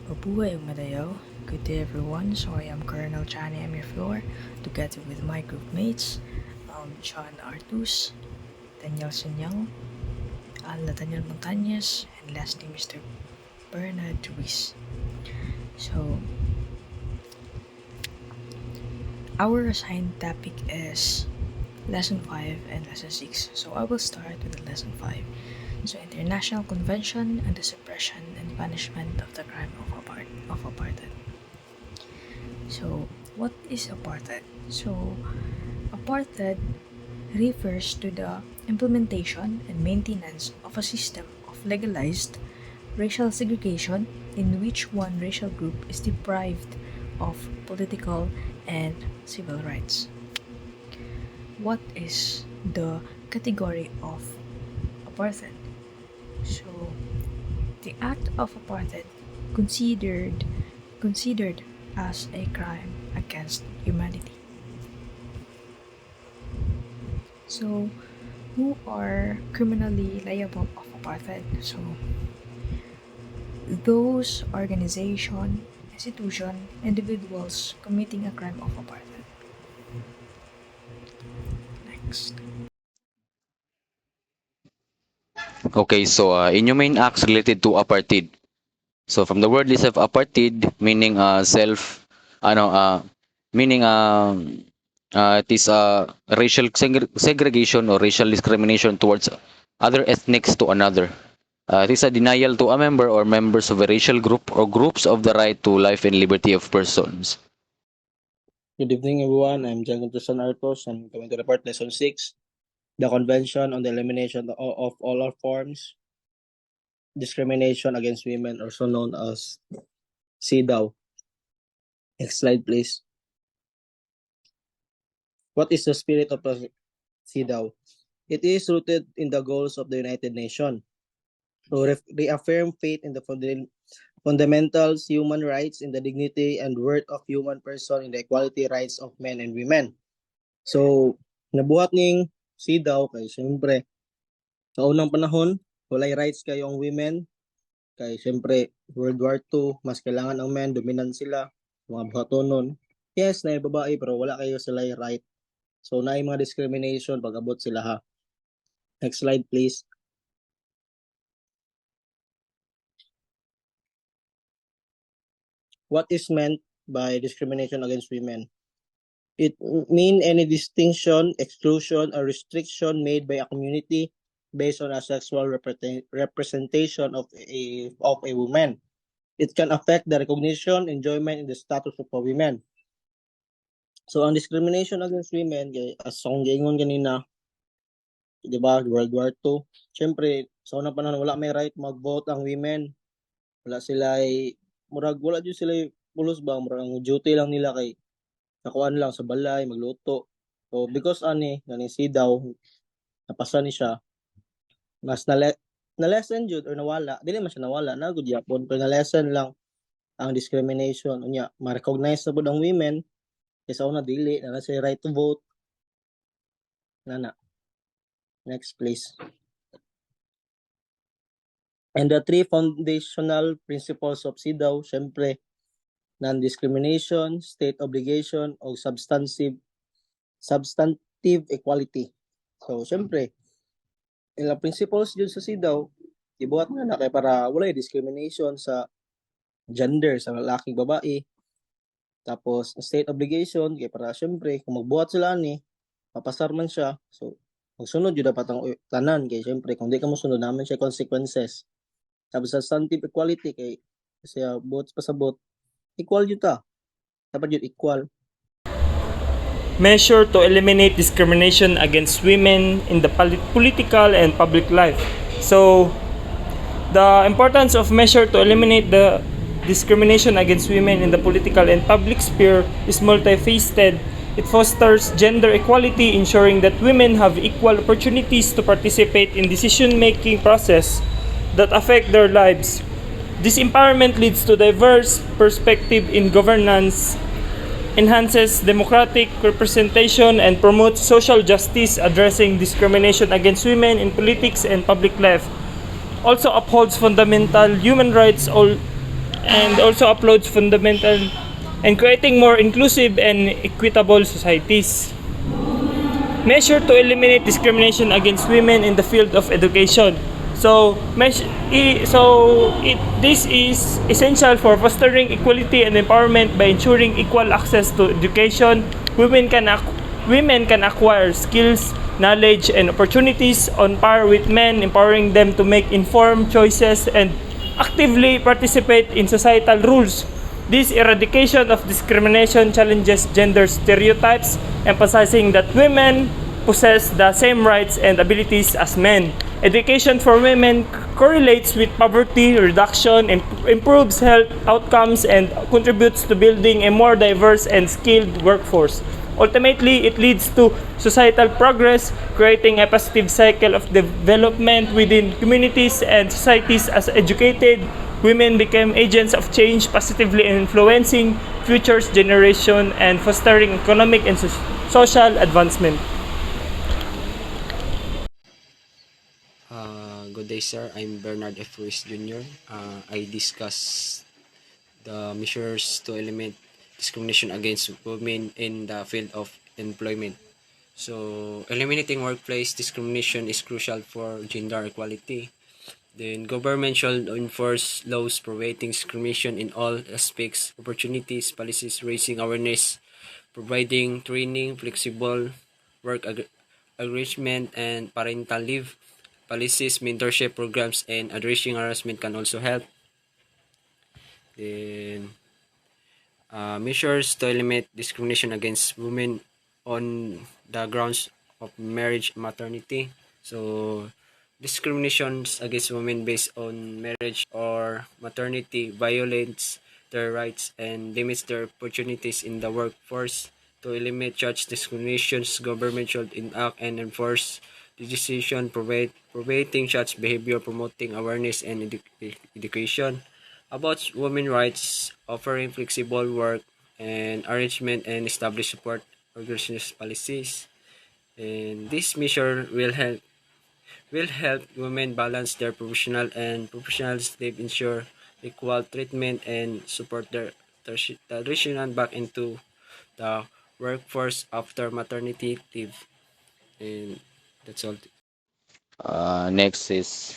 Mabuhay ang madayaw. Good day everyone. So I am Colonel Chani Amirflor, together with my group mates, John Artus, Daniel Senyang, Al Nathaniel Montañez, and lastly Mr. Bernard Ruiz. So our assigned topic is Lesson 5 and Lesson 6. So I will start with the Lesson 5. So International Convention on the Suppression and Punishment of the Crime of Apartheid. So what is apartheid? So apartheid refers to the implementation and maintenance of a system of legalized racial segregation in which one racial group is deprived of political and civil rights. What is the category of apartheid? So, the act of apartheid considered as a crime against humanity. So, who are criminally liable of apartheid? So, those organization, institution, individuals committing a crime of apartheid. Next. Okay, so in your main acts related to apartheid. So from the word itself, apartheid meaning meaning it is racial segregation or racial discrimination towards other ethnics to another. It is a denial to a member or members of a racial group or groups of the right to life and liberty of persons. Good evening, everyone. I'm John Gonzalez Artos. I'm going to report Lesson 6, the Convention on the Elimination of All Forms Discrimination Against Women, also known as CEDAW. Next slide, please. What is the spirit of CEDAW? It is rooted in the goals of the United Nations to reaffirm faith in the fundamentals, human rights, in the dignity and worth of human person, in the equality rights of men and women. So, nabuhat ning CEDAW kay siyempre sa unang panahon, walay rights kayo ang women. Kay siyempre, World War II, mas kailangan ang men, dominant sila, mga buhatonon. Yes, na babae, pero wala kayo sila right. So, na mga discrimination pag abot sila ha. Next slide, please. What is meant by discrimination against women? It mean any distinction, exclusion, or restriction made by a community based on a sexual representation of a woman. It can affect the recognition, enjoyment, and the status of a woman. So, ang discrimination against women, as akong giingon kanina, di ba, World War II, syempre, sa unang panahon, wala may right mag-vote ang women. Wala sila wala dyan sila pulos ba, murag ang duty lang nila kay nakuan lang sa balay, magluto. So, because ganing CEDAW, napasa ni siya, mas na-lesson jud or nawala, dili man siya nawala, na good yapon, pero na-lesson lang ang discrimination. Unya, ma-recognize na po ang women, kaysa una dili, na siya right to vote. Nana. Next, please. And the three foundational principles of CEDAW, syempre, non-discrimination, state obligation, o substantive equality. So, syempre, ilang principles dyan sa CEDAW, ibuhat na kay para wala discrimination sa gender, sa lalaking babae. Tapos, state obligation, kay para syempre, kung magbuhat sila papasar man siya. So, magsunod yun dapat ang tanan, kay syempre, kung di ka masunod naman siya consequences. Tapos, substantive equality, kay siya buhat pasabot, equal yun ta. Dapat yun equal. Measure to eliminate discrimination against women in the political and public life. So, the importance of measure to eliminate the discrimination against women in the political and public sphere is multifaceted. It fosters gender equality, ensuring that women have equal opportunities to participate in decision-making process that affect their lives. This empowerment leads to diverse perspective in governance, enhances democratic representation, and promotes social justice, addressing discrimination against women in politics and public life. Also upholds fundamental human rights, and also uploads fundamental and creating more inclusive and equitable societies. Measure to eliminate discrimination against women in the field of education. So, this is essential for fostering equality and empowerment by ensuring equal access to education. Women can acquire skills, knowledge, and opportunities on par with men, empowering them to make informed choices and actively participate in societal rules. This eradication of discrimination challenges gender stereotypes, emphasizing that women possess the same rights and abilities as men. Education for women correlates with poverty reduction, improves health outcomes, and contributes to building a more diverse and skilled workforce. Ultimately, it leads to societal progress, creating a positive cycle of development within communities and societies. As educated women become agents of change, positively influencing future generation and fostering economic and social advancement. Good day, sir. I'm Bernard F. Ruiz Jr. I discuss the measures to eliminate discrimination against women in the field of employment. So, eliminating workplace discrimination is crucial for gender equality. Then, government should enforce laws prohibiting discrimination in all aspects, opportunities, policies, raising awareness, providing training, flexible work arrangement, and parental leave. Policies, mentorship programs, and addressing harassment can also help. Then, measures to eliminate discrimination against women on the grounds of marriage and maternity. So, discriminations against women based on marriage or maternity violates their rights and limits their opportunities in the workforce. To eliminate such discriminations, government should enact and enforce legislation prohibiting such behavior, promoting awareness and education about women's rights, offering flexible work and arrangement, and establish support organizations policies. And this measure will help women balance their professional and professional life, ensure equal treatment, and support their transition back into the workforce after maternity leave. And that's all. Next is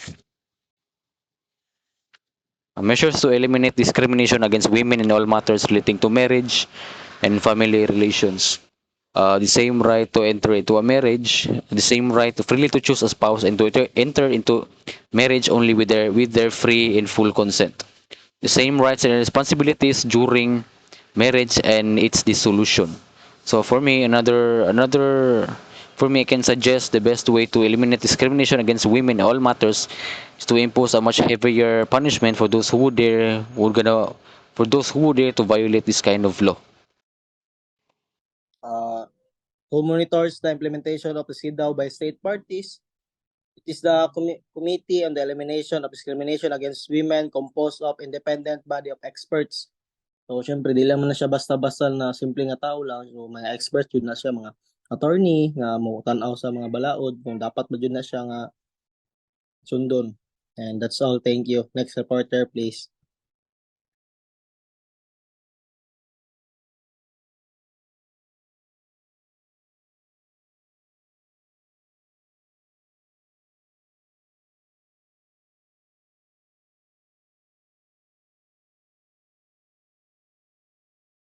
measures to eliminate discrimination against women in all matters relating to marriage and family relations. The same right to enter into a marriage, the same right to freely to choose a spouse, and to enter into marriage only with their free and full consent. The same rights and responsibilities during marriage and its dissolution. So for me, I can suggest the best way to eliminate discrimination against women in all matters is to impose a much heavier punishment for those who dare to violate this kind of law. Uh, who monitors the implementation of the CEDAW by state parties? It is the Committee on the Elimination of Discrimination Against Women, composed of independent body of experts. So, syempre, di lang man na siya basta-basta na simple nga tao lang. So, mga experts, yun na siya, mga attorney, nga mo tanaw sa mga balaod, kung dapat mo yun na siya nga sundon. And that's all. Thank you. Next reporter, please.